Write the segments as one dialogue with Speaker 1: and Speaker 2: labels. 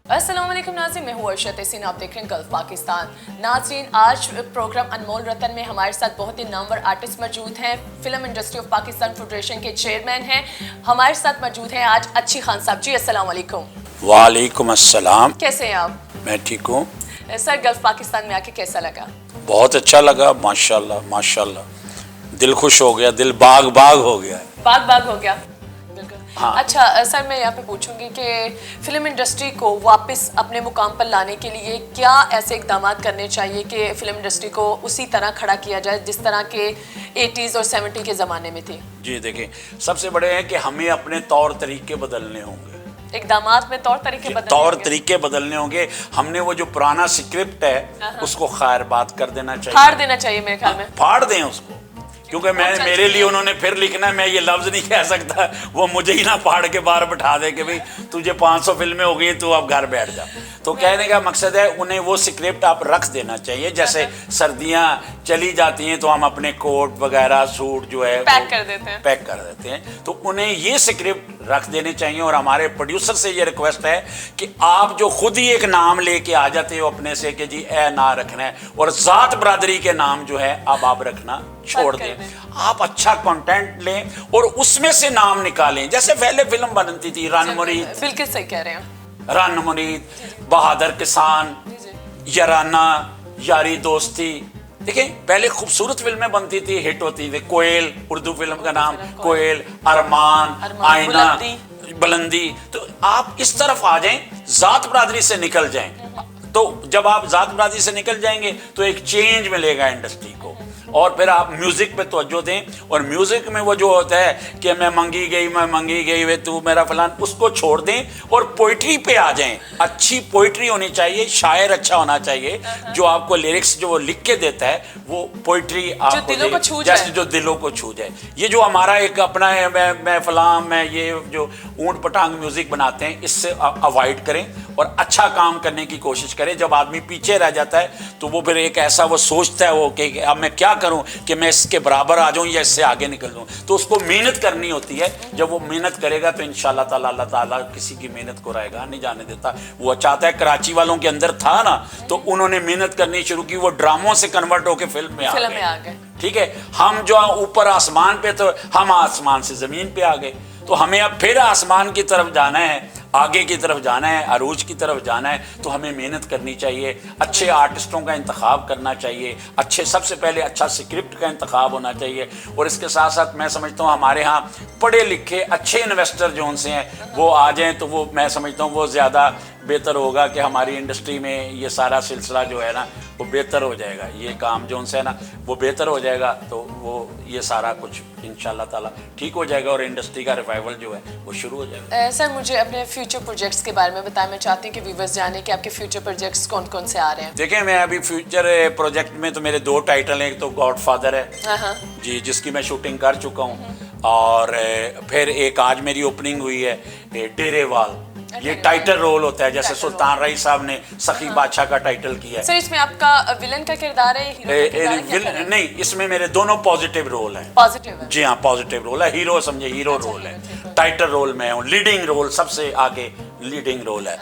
Speaker 1: अस्सलाम वालेकुम नाज़रीन, मैं हूँ अर्शद हसीन, आप देख रहे हैं गल्फ पाकिस्तान। नाज़रीन, आज प्रोग्राम अनमोल रतन में हमारे साथ बहुत ही नामवर आर्टिस्ट मौजूद हैं। Film industry of Pakistan federation के चेयरमैन हैं। हमारे साथ मौजूद हैं आज अच्छी खान साहब। जी अस्सलाम वालेकुम।
Speaker 2: वालेकुम अस्सलाम।
Speaker 1: कैसे हैं आप?
Speaker 2: मैं ठीक हूँ
Speaker 1: सर, गल्फ पाकिस्तान में आके कैसा लगा?
Speaker 2: बहुत अच्छा लगा, माशाल्लाह माशाल्लाह। दिल खुश हो गया, दिल बाग बाग हो गया।
Speaker 1: बाग बाग हो गया, बिल्कुल।
Speaker 2: हाँ।
Speaker 1: अच्छा सर, मैं यहाँ पे पूछूंगी कि फिल्म इंडस्ट्री को वापस अपने मुकाम पर लाने के लिए क्या ऐसे इकदाम करने चाहिए कि फिल्म इंडस्ट्री को उसी तरह खड़ा किया जाए जिस तरह के 80s और 70 के ज़माने में थी?
Speaker 2: जी देखिए, सबसे बड़े हैं कि हमें अपने तौर तरीके बदलने होंगे।
Speaker 1: इकदामात में तौर तरीके बदलने
Speaker 2: तौर
Speaker 1: होंगे।
Speaker 2: तरीके बदलने होंगे। हमने वो जो पुराना स्क्रिप्ट है उसको खैर बात कर देना चाहिए,
Speaker 1: फाड़ देना चाहिए मेरे ख्याल में।
Speaker 2: फाड़ दें उसको, क्योंकि मेरे लिए उन्होंने फिर लिखना है, मैं ये लफ्ज़ नहीं कह सकता, वो मुझे ही ना फाड़ के बाहर बैठा दे कि भाई तुझे 500 फिल्में हो गई, तू अब घर बैठ जा। तो कहने का मकसद है उन्हें वो स्क्रिप्ट आप रख देना चाहिए। जैसे सर्दियाँ चली जाती हैं तो हम अपने कोट वगैरह सूट जो है
Speaker 1: पैक कर देते
Speaker 2: हैं, तो उन्हें ये स्क्रिप्ट रख देने चाहिए। और हमारे प्रोड्यूसर से ये रिक्वेस्ट है कि आप जो खुद ही एक नाम लेके आ जाते हो अपने से कि जी ए ना रखना है, और ज़ात बरादरी के नाम जो है अब आप रखना छोड़ दें। आप अच्छा कंटेंट लें और उसमें से नाम निकालें। जैसे पहले फिल्म बनती थी रन मुरीद,
Speaker 1: बिल्कुल सही कह रहे हैं।
Speaker 2: रन मुरीद, बहादुर किसान, याराना, यारी दोस्ती। देखिए पहले खूबसूरत फिल्में बनती थी, हिट होती थी। कोयल, उर्दू फिल्म का नाम कोयल, अरमान, आईना, बुलंदी। तो आप इस तरफ आ जाएं, जात बरादरी से निकल जाएं। तो जब आप जात बरादरी से निकल जाएंगे तो एक चेंज मिलेगा इंडस्ट्री को। और फिर आप म्यूजिक पे तवज्जो दें, और म्यूजिक में वो जो होता है कि मैं मंगी गई वे तू मेरा फलान, उसको छोड़ दें और पोइट्री पे आ जाएं। अच्छी पोइट्री होनी चाहिए, शायर अच्छा होना चाहिए, जो आपको लिरिक्स जो वो लिख के देता है वो पोइट्री आपको
Speaker 1: दिलों को छू
Speaker 2: जैसे जो दिलों को छू जाए। ये जो हमारा एक अपना है, मैं फलां, मैं ये जो ऊंट पटांग म्यूजिक बनाते हैं, इससे अवॉइड करें और अच्छा काम करने की कोशिश करें। जब आदमी पीछे रह जाता है तो वो फिर एक ऐसा वो सोचता है वो कि अब मैं क्या करूं कि मैं इसके बराबर आ जाऊं या इससे आगे निकल जाऊं। तो उसको मेहनत करनी होती है। जब वो मेहनत करेगा तो इंशाल्लाह ताला अल्लाह ताला किसी की मेहनत को रायगा नहीं जाने देता। वो चाहता है, कराची वालों के अंदर था ना, तो उन्होंने मेहनत करनी शुरू की, वो ड्रामों से कन्वर्ट होकर फिल्म में आ गए। ठीक है, हम जो ऊपर आसमान पे, तो हम आसमान से जमीन पे आ गए। तो हमें अब फिर आसमान की तरफ जाना है, आगे की तरफ जाना है, अरूज की तरफ जाना है। तो हमें मेहनत करनी चाहिए, अच्छे आर्टिस्टों का इंतखाब करना चाहिए, अच्छे, सबसे पहले अच्छा स्क्रिप्ट का इंतखाब होना चाहिए। और इसके साथ साथ मैं समझता हूँ हमारे यहाँ पढ़े लिखे अच्छे इन्वेस्टर जो उनसे हैं वो आ जाएं, तो वो मैं समझता हूँ वो ज़्यादा बेहतर होगा कि हमारी इंडस्ट्री में ये सारा सिलसिला जो है ना वो बेहतर हो जाएगा। ये काम जो उनसे है ना वो बेहतर हो जाएगा, तो वो ये सारा कुछ इंशाल्लाह ताला ठीक हो जाएगा और इंडस्ट्री का रिवाइवल जो है वो शुरू हो जाएगा।
Speaker 1: सर, मुझे अपने फ्यूचर प्रोजेक्ट्स के बारे में बताएं। मैं चाहती हूँ कि व्यूअर्स जाने कि आपके फ्यूचर प्रोजेक्ट्स कौन कौन से आ रहे हैं।
Speaker 2: देखिए, मैं अभी फ्यूचर प्रोजेक्ट में तो मेरे 2 टाइटल हैं। एक तो गॉडफादर है जी, जिसकी मैं शूटिंग कर चुका हूँ, और फिर एक आज मेरी ओपनिंग हुई है डेरेवाल। ये टाइटल रोल होता है, जैसे सुल्तान रईस साहब ने सखी बादशाह का टाइटल किया है।
Speaker 1: सर, इसमें आपका विलन का किरदार है, हीरो का किरदार है?
Speaker 2: नहीं, इसमें मेरे दोनों पॉजिटिव रोल हैं।
Speaker 1: पॉजिटिव है?
Speaker 2: जी हाँ, पॉजिटिव रोल है। हीरो समझे, हीरो रोल है। टाइटल रोल में हूँ, लीडिंग रोल, सबसे आगे लीडिंग रोल है।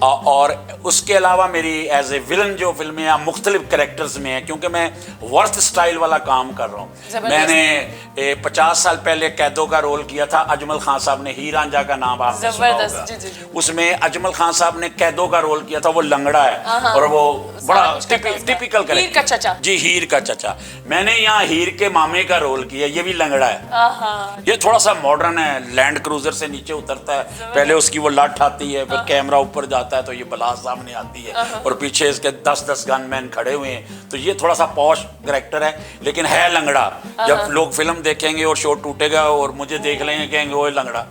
Speaker 2: और उसके अलावा मेरी एज ए विलन जो फिल्में या मुख्तलिफ कैरेक्टर्स में है, क्योंकि मैं वर्थ स्टाइल वाला काम कर रहा हूँ। मैंने 50 साल पहले कैदों का रोल किया था। अजमल खान साहब ने, हीर रांझा का नाम आपने सुना होगा। उसमें अजमल खान साहब ने कैदों का रोल किया था। वो लंगड़ा है और वो बड़ा टिपिकल कैरेक्टर, जी, हीर का चचा। मैंने यहाँ हीर के मामे का रोल किया, ये भी लंगड़ा है। ये थोड़ा सा मॉडर्न है, लैंड क्रूजर से नीचे उतरता है, पहले उसकी वो लठ आती है, फिर कैमरा ऊपर जाता है तो ये बलास सामने आती है, और पीछे इसके 10-10 गनमैन खड़े हुए हैं। तो ये थोड़ा सा पॉश कैरेक्टर है, लेकिन है लंगड़ा। जब लोग फिल्म देखेंगे और शो टूटेगा और मुझे देख लेंगे, कहेंगे वो लंगड़ा।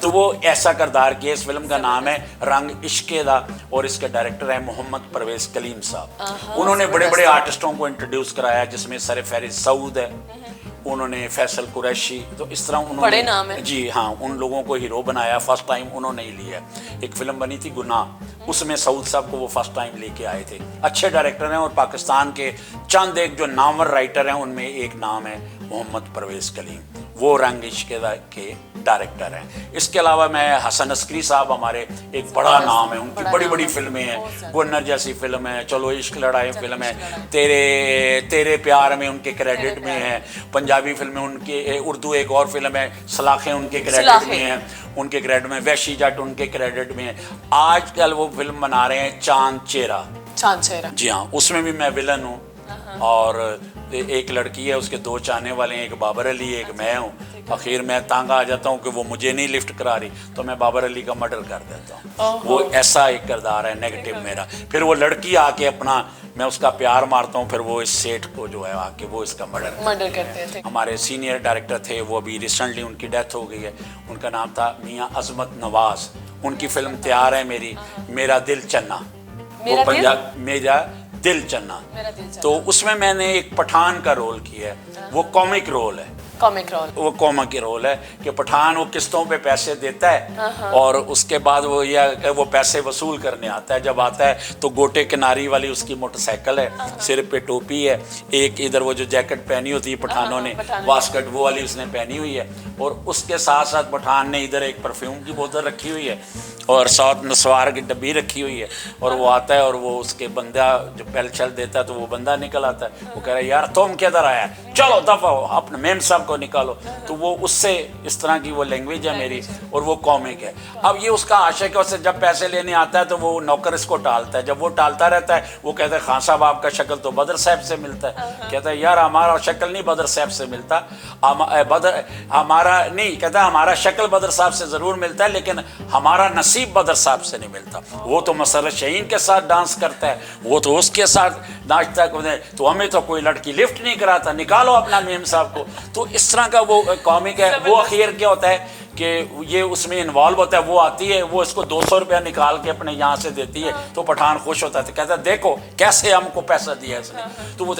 Speaker 2: तो वो ऐसा किरदार किया। इस फिल्म का नाम है रंग इश्के दा, और इसके डायरेक्टर है मोहम्मद परवेज कलीम साहब। उन्होंने बड़े बड़े आर्टिस्टों को इंट्रोड्यूस कराया, जिसमें सरफराज सऊद है, उन्होंने फैसल कुरैशी, तो इस तरह उन्होंने
Speaker 1: बड़े नाम है।
Speaker 2: जी हाँ, उन लोगों को हीरो बनाया। फर्स्ट टाइम उन्होंने ही लिया। एक फिल्म बनी थी गुनाह, उसमें सऊद साहब को वो फर्स्ट टाइम लेके आए थे। अच्छे डायरेक्टर हैं, और पाकिस्तान के चंद एक जो नामवर राइटर हैं उनमें एक नाम है मोहम्मद परवेज कलीम। वो रंग इश्क के डायरेक्टर हैं। इसके अलावा मैं हसन अस्करी साहब हमारे एक बड़ा नाम है, उनकी बड़ी बड़ी फिल्में हैं, गुन्नर जैसी फिल्म है, चलो इश्क लड़ाई फिल्म है, तेरे प्यार में उनके क्रेडिट में है, पंजाबी फिल्में उनके, उर्दू एक और फिल्म है सलाखें उनके क्रेडिट में है, उनके क्रेडिट में, वैशी जट उनके क्रेडिट में है। आजकल वो फिल्म बना रहे हैं चांद चेहरा, जी हाँ, उसमें भी मैं विलन हूँ और एक लड़की है, उसके 2 चाहने वाले हैं, एक बाबर अली एक मैं हूँ। आखिर मैं तंग आ जाता हूँ कि वो मुझे नहीं लिफ्ट करा रही तो मैं बाबर अली का मर्डर कर देता हूँ। वो ऐसा एक किरदार है नेगेटिव मेरा। फिर वो लड़की आके अपना, मैं उसका प्यार मारता हूँ, फिर वो इस सेठ को जो है आके वो इसका मर्डर करते थे। हमारे सीनियर डायरेक्टर थे, वो अभी रिसेंटली उनकी डेथ हो गई है, उनका नाम था मियाँ अजमत नवाज। उनकी फिल्म तैयार है मेरी, मेरा दिल चन्ना, वो पंजाब मेरा दिल चन्ना। तो उसमें मैंने एक पठान का रोल किया है, वो कॉमिक रोल है, वो कॉमिक रोल है कि पठान वो किस्तों पे पैसे देता है और उसके बाद वो पैसे वसूल करने आता है। जब आता है तो गोटे किनारी वाली उसकी मोटरसाइकिल है, सिर पे टोपी है, एक इधर वो जो जैकेट पहनी होती है पठानों ने, वास्कट वो वाली उसने पहनी हुई है, और उसके साथ साथ पठान ने इधर एक परफ्यूम की बोतल रखी हुई है और 100 नस्वार की डब्बी रखी हुई है। और वो आता है और वो उसके बंदा जो पहल चल देता है तो वो बंदा निकल आता है, वो कह रहा है यार तुम किधर आया, चलो दफा हो, अपने मेम साहब को निकालो। तो वो उससे इस तरह की वो लैंग्वेज है मेरी, और वो कॉमिक है। अब ये उसका आशिक है, उससे जब पैसे लेने आता है तो वो नौकर इसको टालता है। जब वो टालता रहता है वो कहता है खान साहब आपका शक्ल तो बदर साहब से मिलता है। कहता है यार हमारा शक्ल नहीं बदर साहब से मिलता, बदर हमारा नहीं, कहता हमारा शक्ल बदर साहब से ज़रूर मिलता है लेकिन हमारा नसीब बदर साहब से नहीं मिलता। वो तो मसरत शहीन के साथ डांस करता है, वो तो उसके साथ नाचता है, तो हमें तो कोई लड़की लिफ्ट नहीं कराता, निकालो अपना मेम साहब को। तो इस तरह का वो कॉमिक है। वो आखिर क्या होता है कि ये उसमें इन्वॉल्व होता है, वो आती है, वो इसको 200 रुपया निकाल के अपने यहाँ से देती है, तो पठान खुश होता है, तो कहता है देखो कैसे हमको पैसा दिया इसने। तो वो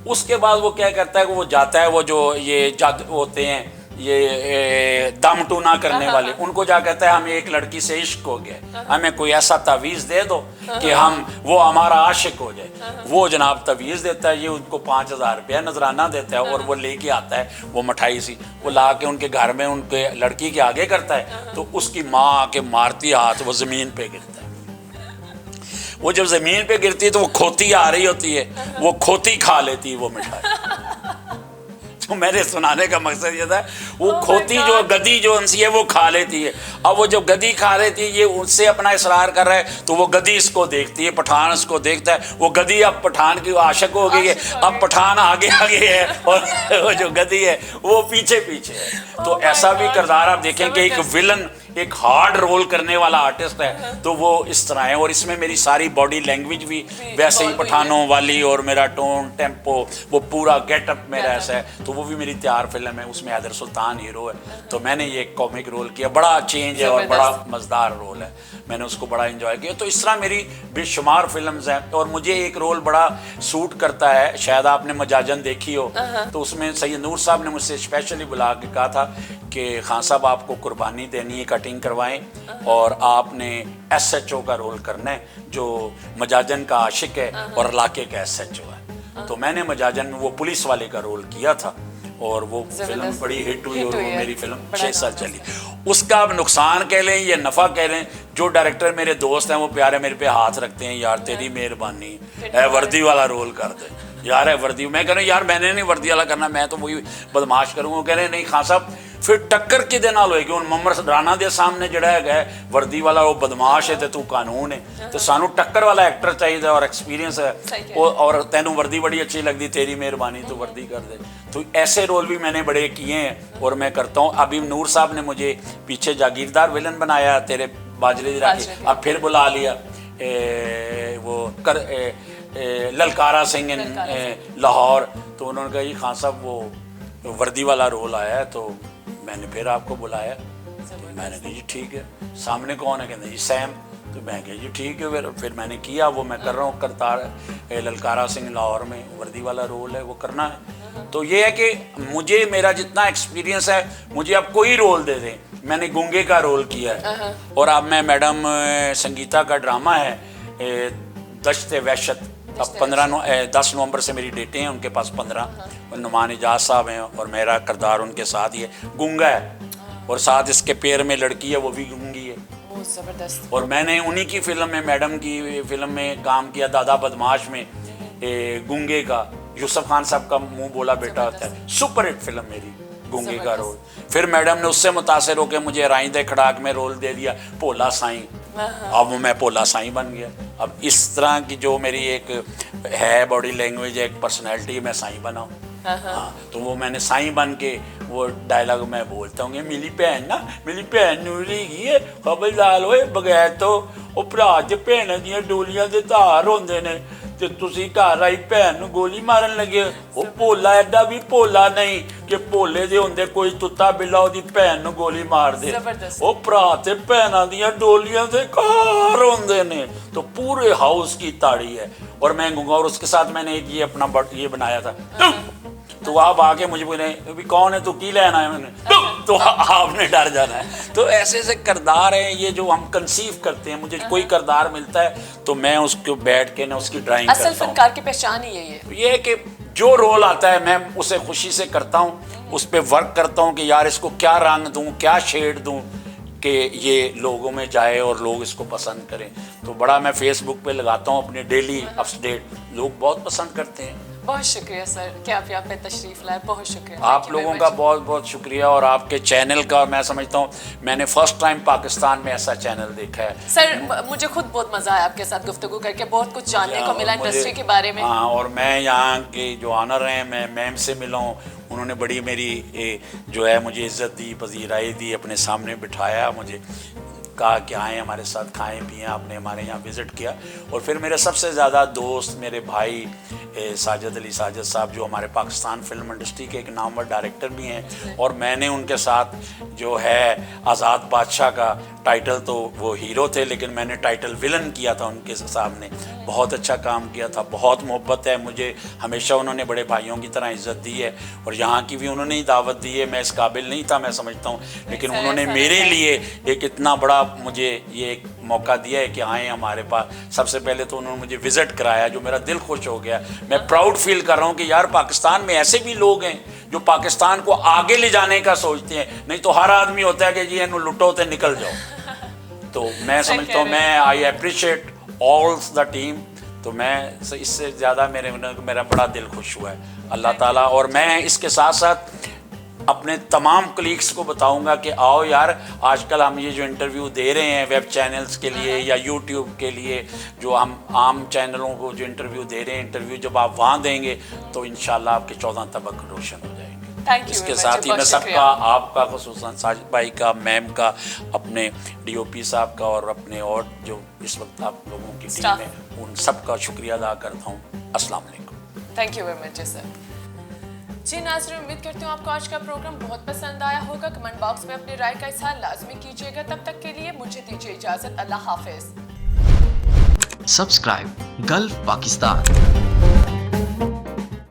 Speaker 2: उसके बाद वो क्या करता है, वो जाता है, वो जो ये जादू होते हैं ये दम टूना करने वाले, उनको जा कहता है हमें एक लड़की से इश्क हो गया, हमें कोई ऐसा तवीज़ दे दो कि हम वो हमारा आशिक हो जाए। वो जनाब तवीज़ देता है, ये उनको 5000 रुपया नजराना देता है और वो लेके आता है वो मिठाई सी, वो ला के उनके घर में उनके लड़की के आगे करता है, तो उसकी माँ आके मारती हाथ, वो ज़मीन पे गिरता है। वो जब ज़मीन पे गिरती है तो वो खोती आ रही होती है, वो खोती खा लेती है वो मिठाई। तो मेरे सुनाने का मकसद ये था, वो खोती जो गधी जो उनसी है वो खा लेती है। अब वो जब गधी खा लेती है, ये उससे अपना इसरार कर रहा है, तो वो गधी इसको देखती है, पठान इसको देखता है, वो गधी अब पठान की आशिक हो गई है। अब पठान आगे आगे है और वो जो गधी है वो पीछे पीछे है। तो ऐसा भी किरदार आप देखें कि एक विलन, एक हार्ड रोल करने वाला आर्टिस्ट है, तो वो इस तरह है। और इसमें मेरी सारी बॉडी लैंग्वेज भी वैसे ही पठानों वाली, और मेरा टोन टेम्पो वो पूरा गेटअप मेरा ऐसा है। तो वो भी मेरी तैयार फिल्म है, उसमें हैदर सुल्तान हीरो है, तो मैंने ये कॉमिक रोल किया, बड़ा चेंज है और बड़ा मज़ेदार रोल है, मैंने उसको बड़ा एंजॉय किया। तो इस तरह मेरी बेशुमार फिल्म्स हैं। और मुझे एक रोल बड़ा सूट करता है, शायद आपने मजाजन देखी हो, तो उसमें सैयद नूर साहब ने मुझसे स्पेशली बुला के कहा था कि खान साहब आपको कुर्बानी देनी है, कटिंग करवाएं और आपने SHO का रोल करना है, जो मजाजन का आशिक है और इलाके का SHO है। तो मैंने मजाजन में वो पुलिस वाले का रोल किया था और वो फिल्म बड़ी हिट हुई और वो मेरी फिल्म 6 साल चली। उसका अब नुकसान कह लें या नफ़ा कह लें, जो डायरेक्टर मेरे दोस्त हैं वो प्यारे मेरे पे हाथ रखते हैं, यार तेरी मेहरबानी है वर्दी वाला रोल कर दे, यार है वर्दी। मैं कह रहा हूँ यार मैंने नहीं वर्दी वाला करना, मैं तो वही बदमाश करूँगा। कह रहे नहीं खान साहब फिर टक्कर किदे नाल होएगी, हुण ममर राणा दे सामने जिहड़ा है वर्दी वाला वो बदमाश है, तो तू कानून है, तो सानू टक्कर वाला एक्टर चाहिए और एक्सपीरियंस है, और तैनू वर्दी बड़ी अच्छी लगती, तेरी मेहरबानी तो वर्दी कर दे। तो ऐसे रोल भी मैंने बड़े किए हैं और मैं करता हूँ। अभी नूर साहब ने मुझे पीछे जागीरदार विलन बनाया तेरे बाजरे दी राखी, अब फिर बुला लिया ललकारा सिंह लाहौर, तो उन्होंने कहा जी खान साहब वो वर्दी वाला रोल आया है, तो मैंने फिर आपको बुलाया। तो मैंने कहा जी ठीक है, सामने कौन है, कहते जी सैम, तो मैं कहा जी ठीक है। फिर मैंने किया, वो मैं कर रहा हूँ करतार ललकारा सिंह लाहौर में वर्दी वाला रोल है, वो करना है। तो ये है कि मुझे मेरा जितना एक्सपीरियंस है, मुझे अब कोई रोल दे दें। मैंने गूंगे का रोल किया है और अब मैं मैडम संगीता का ड्रामा है दश्त वहशत, अब 10 नवंबर से मेरी डेटें हैं, उनके पास 15, नुमान इजाज साहब हैं और मेरा किरदार उनके साथ ही है, गूंगा है। और साथ इसके पैर में लड़की है, वो भी गूंगी है।
Speaker 1: बहुत जबरदस्त।
Speaker 2: और मैंने उन्हीं की फिल्म में, मैडम की फिल्म में काम किया, दादा बदमाश में, गूंगे का, यूसुफ खान साहब का मुंह बोला बेटा होता है, सुपर हिट फिल्म मेरी, गूंगे का रोल। फिर मैडम ने उससे मुतासिर होकर मुझे राइंदे खड़ाक में रोल दे दिया, भोला साईं। अब मैं भोला साईं बन गया। अब इस तरह की जो मेरी एक है बॉडी लैंग्वेज, एक पर्सनैलिटी, मैं साईं बना हूँ। हाँ, तो वो मैंने साईं बन के वो डायलॉग मैं बोलता हूँ, मेरी भैन नूरी की है, खबरदार होए बगैर तो ਉਹ ਭਰਾ ਚ ਭੈਣਾਂ ਦੀਆਂ ਡੋਲੀਆਂ ਦੇ ਧਾਰ ਹੁੰਦੇ ਨੇ ਤੇ ਤੁਸੀਂ ਘਰ ਆਈ ਭੈਣ ਨੂੰ ਗੋਲੀ ਮਾਰਨ ਲੱਗੇ। ਉਹ ਭੋਲਾ ਐਡਾ ਵੀ ਭੋਲਾ ਨਹੀਂ ਕਿ ਭੋਲੇ ਦੇ ਹੁੰਦੇ ਕੋਈ ਤੁੱਤਾ ਬਿੱਲਾ ਉਹਦੀ ਭੈਣ ਨੂੰ ਗੋਲੀ ਮਾਰ ਦੇ। ਉਹ ਭਰਾ ਤੇ ਭੈਣਾਂ ਦੀਆਂ ਡੋਲੀਆਂ ਦੇ ਘਰ ਹੁੰਦੇ ਨੇ। तो पूरे हाउस की ताड़ी है। और मैं गूंगा, और उसके साथ मैंने एक ये अपना ये बनाया था, तो आप आके मुझे बोले अभी कौन है, तो की लेना है मैंने, तो आपने डर जाना है। तो ऐसे ऐसे किरदार हैं ये जो हम कंसीव करते हैं। मुझे कोई किरदार मिलता है तो मैं उसको बैठ के ना उसकी ड्राइंग करता हूँ।
Speaker 1: असल फनकार की पहचान ही यही है,
Speaker 2: ये है कि जो रोल आता है मैं उसे खुशी से करता हूँ, उस पर वर्क करता हूँ कि यार इसको क्या रंग दूँ, क्या शेड दूँ कि ये लोगों में जाए और लोग इसको पसंद करें। तो बड़ा मैं फेसबुक पे लगाता हूँ अपने डेली अपडेट, लोग बहुत पसंद करते हैं।
Speaker 1: बहुत शुक्रिया सर कि आप यहाँ पे तशरीफ लाए, बहुत शुक्रिया।
Speaker 2: आप लोगों का बहुत बहुत शुक्रिया, और आपके चैनल का मैं समझता हूँ मैंने फर्स्ट टाइम पाकिस्तान में ऐसा चैनल देखा है।
Speaker 1: सर मुझे खुद बहुत मजा आया आपके साथ गुफ्तगू करके, बहुत कुछ जानने को मिला इंडस्ट्री के बारे में।
Speaker 2: हाँ, और मैं यहाँ के जो ऑनर हैं, मैं मैम से मिला हूँ, उन्होंने बड़ी मेरी जो है मुझे इज़्ज़त दी, पजीराई दी, अपने सामने बिठाया, मुझे कहा कि आएँ हमारे साथ खाएं पिएं, आपने हमारे यहाँ विज़िट किया। और फिर मेरे सबसे ज़्यादा दोस्त मेरे भाई साजिद अली साजिद साहब, जो हमारे पाकिस्तान फिल्म इंडस्ट्री के एक नामवर डायरेक्टर भी हैं, और मैंने उनके साथ जो है आज़ाद बादशाह का टाइटल, तो वो हीरो थे लेकिन मैंने टाइटल विलन किया था उनके सामने। बहुत अच्छा काम किया था, बहुत मोहब्बत है मुझे, हमेशा उन्होंने बड़े भाइयों की तरह इज़्ज़त दी है, और यहाँ की भी उन्होंने ही दावत दी है। मैं इस काबिल नहीं था मैं समझता हूँ, लेकिन उन्होंने मेरे लिए एक इतना बड़ा मुझे ये एक मौका दिया है कि आएँ हमारे पास। सबसे पहले तो उन्होंने मुझे विज़िट कराया, जो मेरा दिल खुश हो गया। मैं प्राउड फील कर रहा हूँ कि यार पाकिस्तान में ऐसे भी लोग हैं जो पाकिस्तान को आगे ले जाने का सोचते हैं। नहीं तो हर आदमी होता है कि जी इन्हों लुटो तो निकल जाओ। तो मैं समझता हूँ, मैं I appreciate all the team. तो मैं इससे ज़्यादा मेरा बड़ा दिल खुश हुआ है अल्लाह ताला। और मैं इसके साथ साथ अपने तमाम कलीग्स को बताऊंगा कि आओ यार, आजकल हम ये जो इंटरव्यू दे रहे हैं वेब चैनल्स के लिए या यूट्यूब के लिए, जो हम आम चैनलों को जो इंटरव्यू दे रहे हैं, इंटरव्यू जब आप वहाँ देंगे तो इंशाल्लाह आपके 14 तबक रोशन हो जाएंगे। इसके साथ ही मैं सबका, आपका खुसूसन साजिद भाई का, मैम का, अपने DOP साहब का, और अपने और जो इस वक्त आप लोगों की टीम है, उन सबका शुक्रिया अदा करता हूँ। अस्सलाम वालेकुम।
Speaker 1: Thank you very much sir. जी नाज़रीन, उम्मीद करती हूँ आपको आज का प्रोग्राम बहुत पसंद आया होगा। कमेंट बॉक्स में अपनी राय का इज़हार लाजमी कीजिएगा। तब तक के लिए मुझे दीजिए इजाज़त। अल्लाह हाफिज़।
Speaker 3: Subscribe gulf Pakistan.